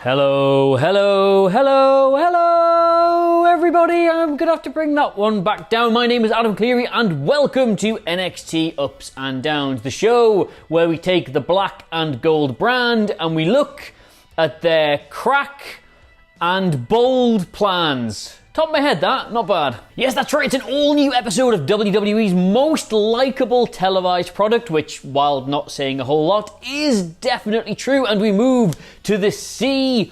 Hello, everybody. I'm gonna have to bring that one back down. My name is Adam Clery and welcome to NXT Ups and Downs, the show where we take the black and gold brand and we look at their crack and bold plans. Top of my head, that. Not bad. Yes, that's right. It's an all-new episode of WWE's most likeable televised product, which, while not saying a whole lot, is definitely true. And we move to the CWC,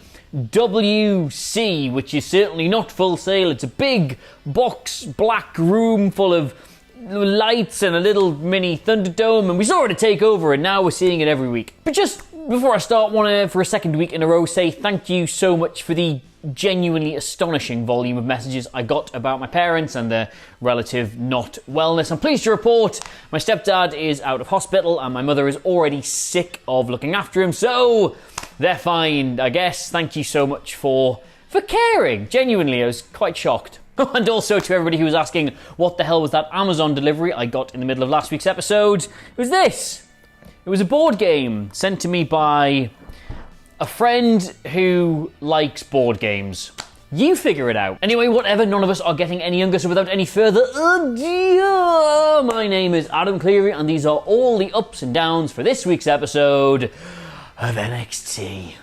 which is certainly not Full Sail. It's a big box, black room full of lights and a little mini Thunderdome, and we saw it at TakeOver, and now we're seeing it every week. But just before I start, want to, for a second week in a row, say thank you so much for the genuinely astonishing volume of messages I got about my parents and their relative not wellness. I'm pleased to report my stepdad is out of hospital and my mother is already sick of looking after him, so they're fine, I guess. Thank you so much for caring. Genuinely, I was quite shocked. And also to everybody who was asking what the hell was that Amazon delivery I got in the middle of last week's episode, it was this. It was a board game sent to me by a friend who likes board games. You figure it out. Anyway, whatever, none of us are getting any younger, so without any further ado, my name is Adam Clery, and these are all the ups and downs for this week's episode of NXT.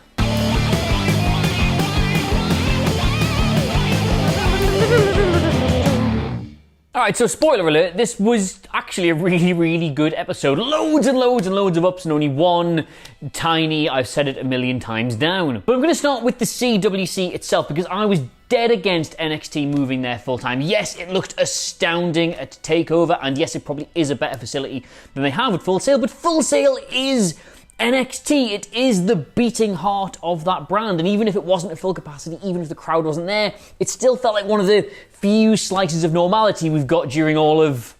Alright, so spoiler alert, this was actually a really good episode. Loads and loads of ups and only one tiny, I've said it a million times, down. But I'm going to start with the CWC itself because I was dead against NXT moving there full time. Yes, it looked astounding at TakeOver, and yes, it probably is a better facility than they have at Full Sail, but Full Sail is NXT. It is the beating heart of that brand, and even if it wasn't at full capacity, even if the crowd wasn't there, it still felt like one of the few slices of normality we've got during all of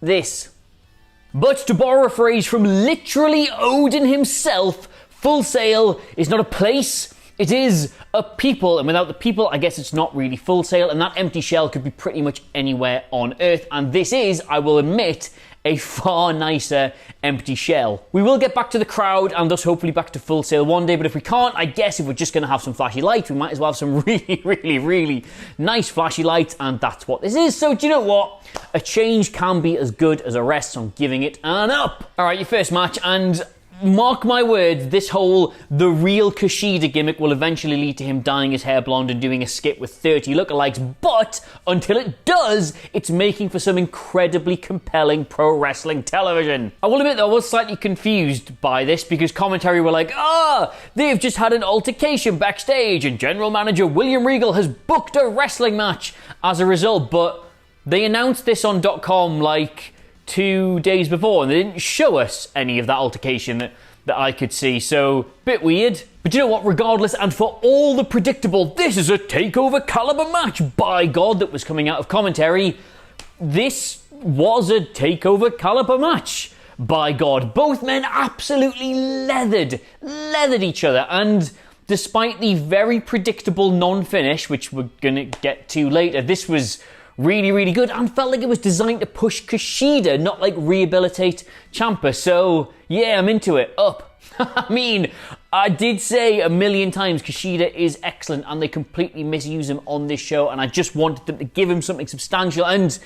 this. But to borrow a phrase from literally Odin himself, Full Sail is not a place, it is a people, and without the people, I guess it's not really Full Sail, and that empty shell could be pretty much anywhere on Earth, and this is, I will admit, a far nicer empty shell. We will get back to the crowd and thus hopefully back to Full Sail one day, but if we can't, I guess if we're just going to have some flashy lights, we might as well have some really nice flashy lights, and that's what this is. So do you know what? A change can be as good as a rest, so I'm giving it an up. Alright, your first match, and mark my words, this whole the real Kushida gimmick will eventually lead to him dyeing his hair blonde and doing a skit with 30 lookalikes, but until it does, it's making for some incredibly compelling pro wrestling television. I will admit that I was slightly confused by this because commentary were like, they've just had an altercation backstage and general manager William Regal has booked a wrestling match as a result, but they announced this on .com like 2 days before, and they didn't show us any of that altercation that I could see, so bit weird. But you know what, regardless, and for all the predictable, this is a TakeOver caliber match, by God, that was coming out of commentary, this was a TakeOver caliber match, by God. Both men absolutely leathered each other, and despite the very predictable non-finish, which we're gonna get to later, this was really good and felt like it was designed to push Kushida, not like rehabilitate Ciampa. So yeah, I'm into it. Up. I mean, I did say a million times Kushida is excellent and they completely misuse him on this show, and I just wanted them to give him something substantial, and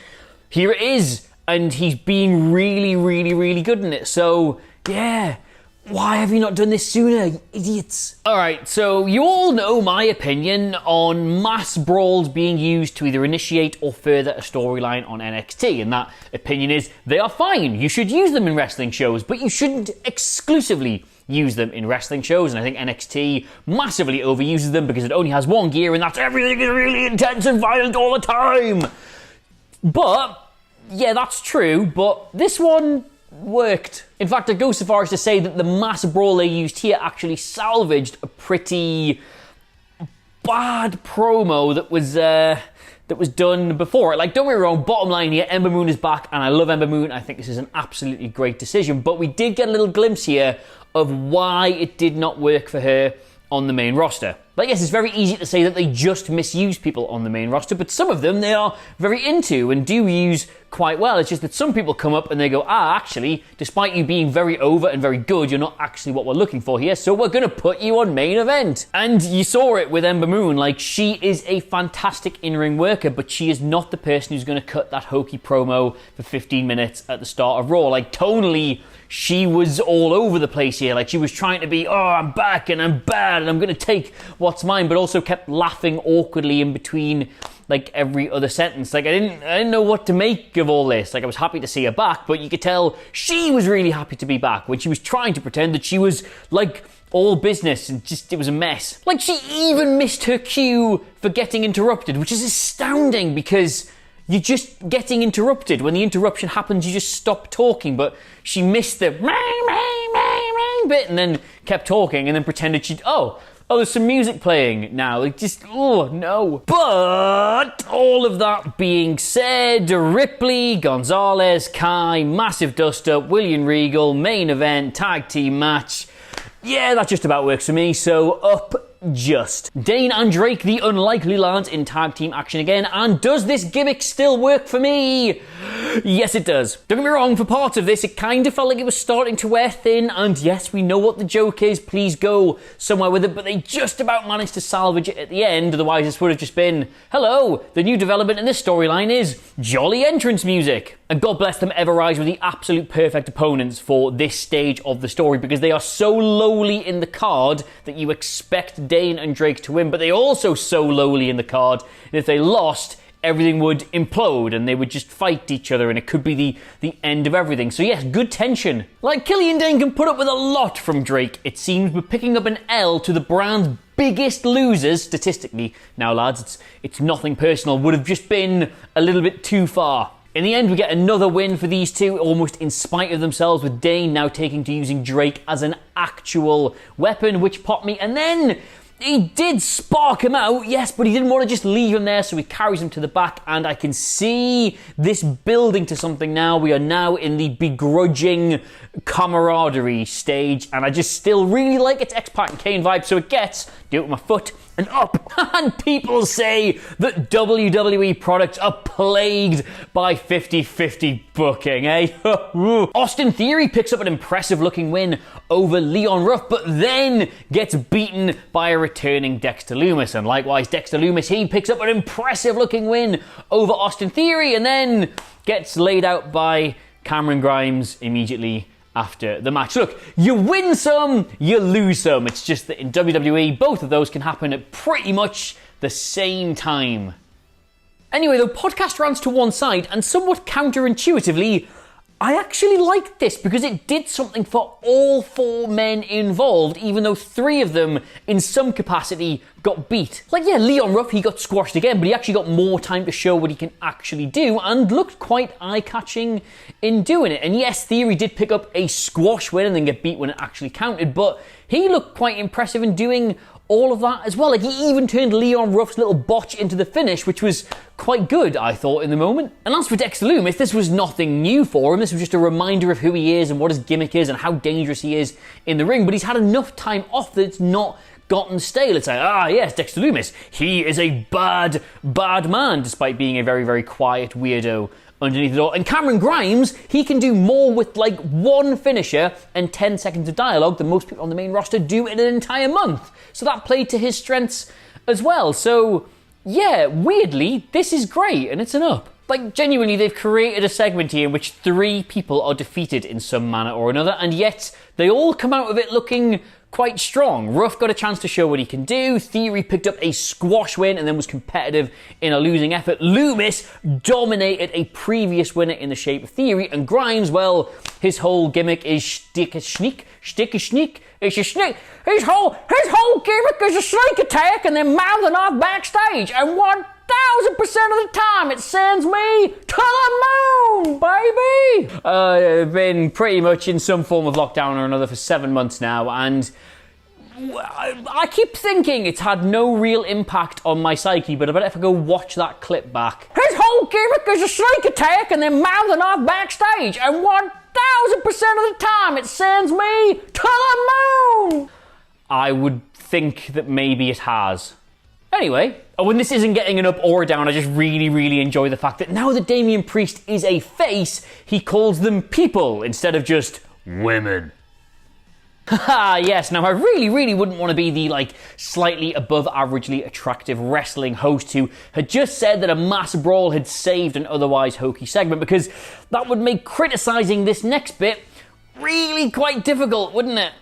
here it is, and he's being really good in it. So yeah, why have you not done this sooner, you idiots? Alright, so you all know my opinion on mass brawls being used to either initiate or further a storyline on NXT, and that opinion is they are fine. You should use them in wrestling shows, but you shouldn't exclusively use them in wrestling shows, and I think NXT massively overuses them because it only has one gear, and that's everything is really intense and violent all the time. But, yeah, that's true, but this one worked. In fact, I'd go so far as to say that the mass brawl they used here actually salvaged a pretty bad promo that was done before. Like, don't get me wrong, bottom line here, Ember Moon is back, and I love Ember Moon. I think this is an absolutely great decision, but we did get a little glimpse here of why it did not work for her on the main roster. Like, yes, it's very easy to say that they just misuse people on the main roster, but some of them they are very into and do use quite well. It's just that some people come up and they go, actually, despite you being very over and very good, you're not actually what we're looking for here, so we're going to put you on main event. And you saw it with Ember Moon. Like, she is a fantastic in-ring worker, but she is not the person who's going to cut that hokey promo for 15 minutes at the start of Raw. Like, tonally, she was all over the place here. Like, she was trying to be, I'm back and I'm bad and I'm going to take what's mine, but also kept laughing awkwardly in between like every other sentence. Like, I didn't know what to make of all this. Like, I was happy to see her back, but you could tell she was really happy to be back when she was trying to pretend that she was like all business and just, it was a mess. Like, she even missed her cue for getting interrupted, which is astounding because you're just getting interrupted. When the interruption happens, you just stop talking, but she missed the bit and then kept talking and then pretended there's some music playing now. Like, just, no. But all of that being said, Ripley, Gonzalez, Kai, massive dust-up, William Regal, main event, tag team match. Yeah, that just about works for me, so up just. Dane and Drake, the unlikely lads in tag team action again, and does this gimmick still work for me? Yes, it does. Don't get me wrong, for parts of this, it kind of felt like it was starting to wear thin, and yes, we know what the joke is, please go somewhere with it, but they just about managed to salvage it at the end, otherwise this would have just been, hello, the new development in this storyline is jolly entrance music. And God bless them, Ever Rise were the absolute perfect opponents for this stage of the story, because they are so lowly in the card that you expect Dane and Drake to win, but they also so lowly in the card that if they lost, everything would implode and they would just fight each other and it could be the end of everything. So yes, good tension. Like, Killian Dane can put up with a lot from Drake, it seems, but picking up an L to the brand's biggest losers, statistically, now lads, it's nothing personal, would have just been a little bit too far. In the end, we get another win for these two, almost in spite of themselves, with Dane now taking to using Drake as an actual weapon, which popped me, and then he did spark him out, yes, but he didn't want to just leave him there, so he carries him to the back, and I can see this building to something now. We are now in the begrudging camaraderie stage, and I just still really like its X-Pac and Kane vibe, so it gets, do it with my foot, and up. And people say that WWE products are plagued by 50-50 booking, eh? Austin Theory picks up an impressive-looking win over Leon Ruff, but then gets beaten by a returning Dexter Lumis. And likewise, Dexter Lumis, he picks up an impressive-looking win over Austin Theory, and then gets laid out by Cameron Grimes immediately after the match. Look, you win some, you lose some. It's just that in WWE, both of those can happen at pretty much the same time. Anyway, though, podcast rants to one side, and somewhat counterintuitively, I actually liked this because it did something for all four men involved, even though three of them, in some capacity, got beat. Like, yeah, Leon Ruff, he got squashed again, but he actually got more time to show what he can actually do and looked quite eye-catching in doing it. And yes, Theory did pick up a squash win and then get beat when it actually counted, but he looked quite impressive in doing all of that as well. Like, he even turned Leon Ruff's little botch into the finish, which was quite good, I thought, in the moment. And as for Dexter Lumis, this was nothing new for him. This was just a reminder of who he is and what his gimmick is and how dangerous he is in the ring. But he's had enough time off that it's not gotten stale. It's like, yes, Dexter Lumis, he is a bad man, despite being a very, very quiet weirdo underneath it all. And Cameron Grimes, he can do more with like one finisher and 10 seconds of dialogue than most people on the main roster do in an entire month. So that played to his strengths as well. So yeah, weirdly, this is great and it's an up. Like, genuinely, they've created a segment here in which three people are defeated in some manner or another, and yet they all come out of it looking quite strong. Ruff got a chance to show what he can do. Theory picked up a squash win and then was competitive in a losing effort. Lumis dominated a previous winner in the shape of Theory. And Grimes, well, his whole gimmick is stick a sneak. It's a sneak. His whole gimmick is a sneak attack and then mouthing off backstage. And 1000% of the time it sends me to the moon, baby! I've been pretty much in some form of lockdown or another for 7 months now, and I keep thinking it's had no real impact on my psyche, but I bet if I go watch that clip back. His whole gimmick is a sneak attack and then mouthing off backstage, and 1000% of the time it sends me to the moon! I would think that maybe it has. Anyway, when this isn't getting an up or a down, I just really enjoy the fact that now that Damian Priest is a face, he calls them people instead of just women. Haha, yes, now I really wouldn't want to be the, like, slightly above averagely attractive wrestling host who had just said that a mass brawl had saved an otherwise hokey segment, because that would make criticising this next bit really quite difficult, wouldn't it?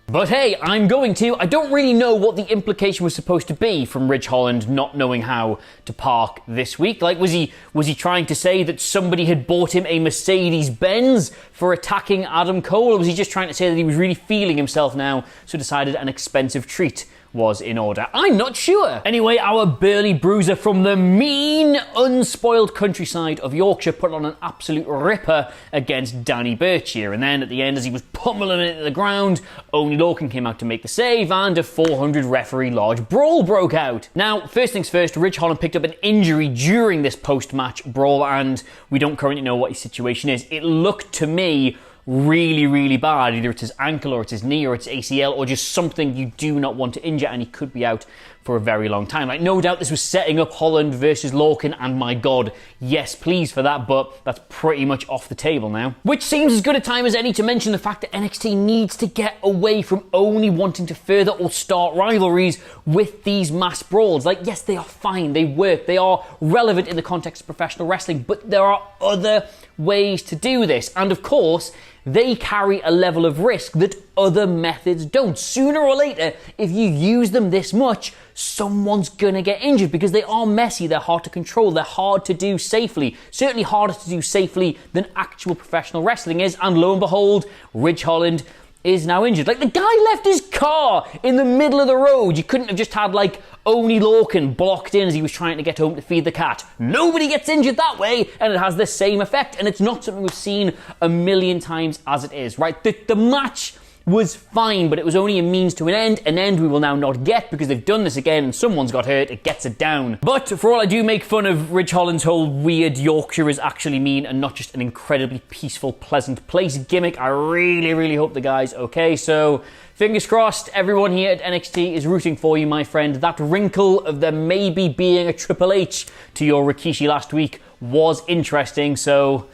But hey, I'm going to. I don't really know what the implication was supposed to be from Ridge Holland not knowing how to park this week. Like, was he trying to say that somebody had bought him a Mercedes-Benz for attacking Adam Cole? Or was he just trying to say that he was really feeling himself now, so decided an expensive treat was in order? I'm not sure. Anyway, our burly bruiser from the mean, unspoiled countryside of Yorkshire put on an absolute ripper against Danny Burch here. And then at the end, as he was pummeling it to the ground, only Lorcan came out to make the save, and a 400 referee large brawl broke out. Now, first things first, Ridge Holland picked up an injury during this post-match brawl, and we don't currently know what his situation is. It looked to me really bad. Either it's his ankle or it's his knee or it's ACL or just something you do not want to injure, and he could be out for a very long time. Like, no doubt this was setting up Holland versus Lorcan, and my god, yes please for that, but that's pretty much off the table now. Which seems as good a time as any to mention the fact that NXT needs to get away from only wanting to further or start rivalries with these mass brawls. Like, yes, they are fine, they work, they are relevant in the context of professional wrestling, but there are other ways to do this, and of course they carry a level of risk that other methods don't. Sooner or later, if you use them this much, someone's gonna get injured because they are messy, they're hard to control, they're hard to do safely. Certainly harder to do safely than actual professional wrestling is, and lo and behold, Ridge Holland is now injured. Like, the guy left his car in the middle of the road. You couldn't have just had, like, only Lorcan blocked in as he was trying to get home to feed the cat. Nobody gets injured that way, and it has the same effect, and it's not something we've seen a million times as it is, right? The match was fine, but it was only a means to an end we will now not get because they've done this again and someone's got hurt, it gets it down. But for all I do make fun of Ridge Holland's whole weird Yorkshire is actually mean and not just an incredibly peaceful, pleasant place gimmick, I really hope the guy's okay. So fingers crossed, everyone here at NXT is rooting for you, my friend. That wrinkle of there maybe being a Triple H to your Rikishi last week was interesting, so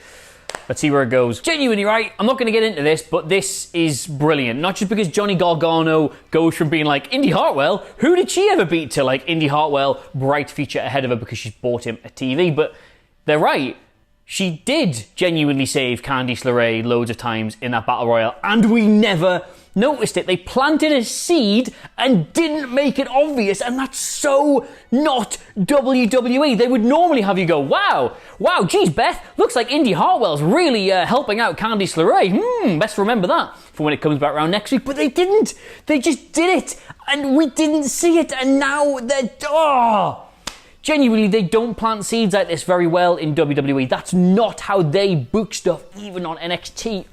let's see where it goes. Genuinely, right, I'm not going to get into this, but this is brilliant. Not just because Johnny Gargano goes from being like, Indy Hartwell, who did she ever beat, to like, Indy Hartwell, bright future ahead of her because she's bought him a TV, but they're right. She did genuinely save Candice LeRae loads of times in that Battle Royale, and we never noticed it. They planted a seed and didn't make it obvious, and that's so not WWE. They would normally have you go, wow, geez, Beth, looks like Indy Hartwell's really helping out Candice LeRae. Best remember that for when it comes back around next week. But they didn't. They just did it, and we didn't see it, and now they're... Genuinely, they don't plant seeds like this very well in WWE. That's not how they book stuff, even on NXT.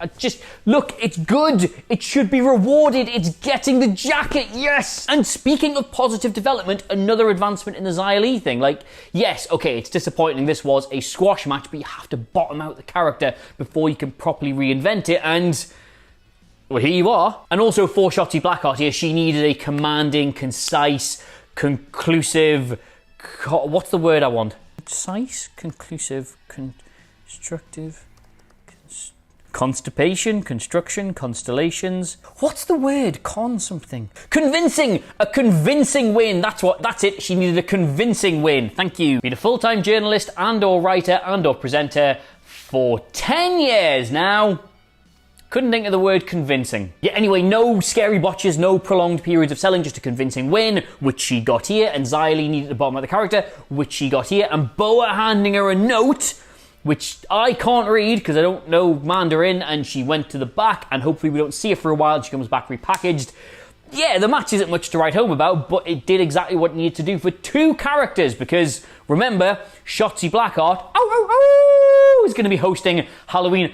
Look, it's good. It should be rewarded. It's getting the jacket, yes! And speaking of positive development, another advancement in the Xia Li thing. Like, yes, okay, it's disappointing. This was a squash match, but you have to bottom out the character before you can properly reinvent it, and... well, here you are. And also for Shotzi Blackheart here, she needed a commanding, concise, conclusive... what's the word I want? Concise, conclusive, constructive, constipation, construction, constellations. What's the word? Something. Convincing! A convincing win. That's it. She needed a convincing win. Thank you. Been a full-time journalist and or writer and or presenter for 10 years now. Couldn't think of the word convincing. Yeah, anyway, no scary botches, no prolonged periods of selling, just a convincing win, which she got here, and Xia Li needed to bottom out the character, which she got here, and Boa handing her a note, which I can't read because I don't know Mandarin, and she went to the back, and hopefully we don't see her for a while, she comes back repackaged. Yeah, the match isn't much to write home about, but it did exactly what it needed to do for two characters, because remember, Shotzi Blackheart, is going to be hosting Halloween,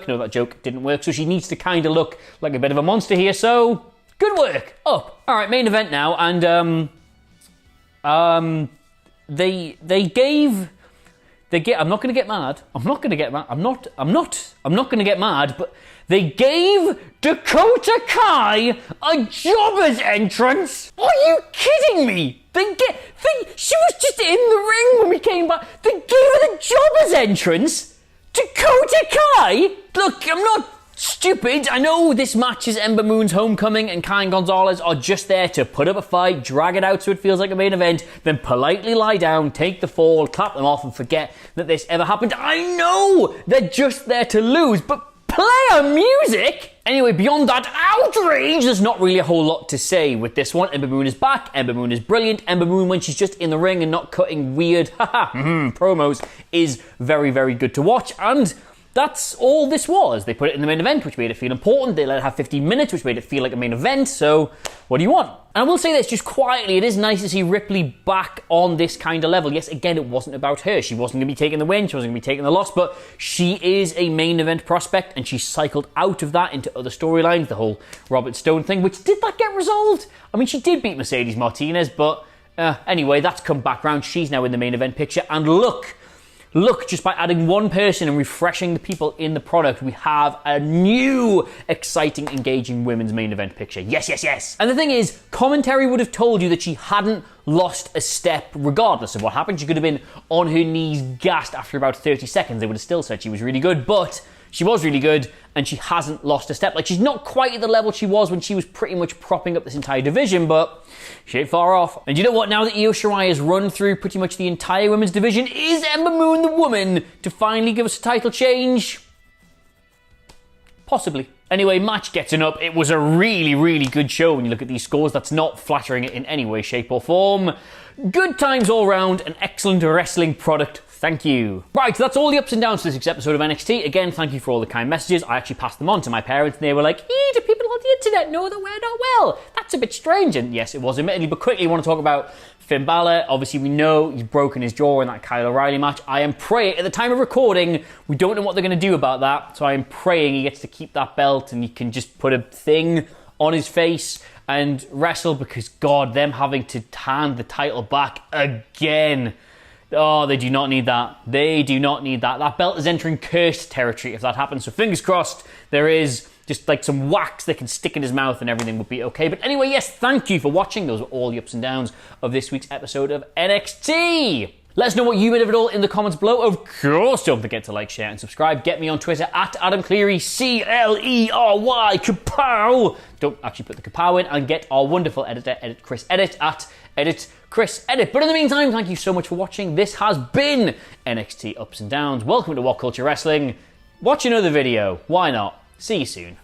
no, that joke didn't work, so she needs to kind of look like a bit of a monster here, so good work. Up. Alright, main event now, and I'm not going to get mad. I'm not going to get mad, but They gave Dakota Kai a jobber's entrance? Are you kidding me? She was just in the ring when we came back. They gave her the jobber's entrance? Dakota Kai? Look, I'm not stupid. I know this match is Ember Moon's homecoming and Kai and Gonzalez are just there to put up a fight, drag it out so it feels like a main event, then politely lie down, take the fall, clap them off and forget that this ever happened. I know they're just there to lose, but play our music! Anyway, beyond that outrage, there's not really a whole lot to say with this one. Ember Moon is back, Ember Moon is brilliant, Ember Moon when she's just in the ring and not cutting weird promos is very, very good to watch, and that's all this was. They put it in the main event, which made it feel important. They let it have 15 minutes, which made it feel like a main event. So, what do you want? And I will say this, just quietly, it is nice to see Ripley back on this kind of level. Yes, again, it wasn't about her. She wasn't going to be taking the win. She wasn't going to be taking the loss. But she is a main event prospect, and she cycled out of that into other storylines. The whole Robert Stone thing, which did that get resolved? I mean, she did beat Mercedes Martinez, but anyway, that's come back round. She's now in the main event picture. And look, just by adding one person and refreshing the people in the product, we have a new, exciting, engaging women's main event picture. Yes, yes, yes. And the thing is, commentary would have told you that she hadn't lost a step regardless of what happened. She could have been on her knees gassed after about 30 seconds. They would have still said she was really good, but she was really good and she hasn't lost a step. Like, she's not quite at the level she was when she was pretty much propping up this entire division, but she ain't far off. And you know what? Now that Io Shirai has run through pretty much the entire women's division, is Ember Moon the woman to finally give us a title change? Possibly. Anyway, match getting up. It was a really, really good show when you look at these scores. That's not flattering it in any way, shape or form. Good times all round, an excellent wrestling product. Thank you. Right, so that's all the ups and downs to this week's episode of NXT. Again, thank you for all the kind messages. I actually passed them on to my parents and they were like, do people on the internet know that we're not well? That's a bit strange. And yes, it was admittedly, but quickly I want to talk about Finn Balor. Obviously, we know he's broken his jaw in that Kyle O'Reilly match. I am praying, at the time of recording, we don't know what they're going to do about that. So I am praying he gets to keep that belt and he can just put a thing on his face and wrestle, because God, them having to hand the title back again. Oh, they do not need that. They do not need that. That belt is entering cursed territory if that happens. So fingers crossed there is just like some wax they can stick in his mouth and everything will be okay. But anyway, yes, thank you for watching. Those were all the ups and downs of this week's episode of NXT. Let us know what you made of it all in the comments below. Of course, don't forget to like, share, and subscribe. Get me on Twitter at Adam Clery, Clery, kapow. Don't actually put the kapow in. And get our wonderful editor, Edit Chris Edit, at Edit Chris Edit. But in the meantime, thank you so much for watching. This has been NXT Ups and Downs. Welcome to WhatCulture Wrestling. Watch another video. Why not? See you soon.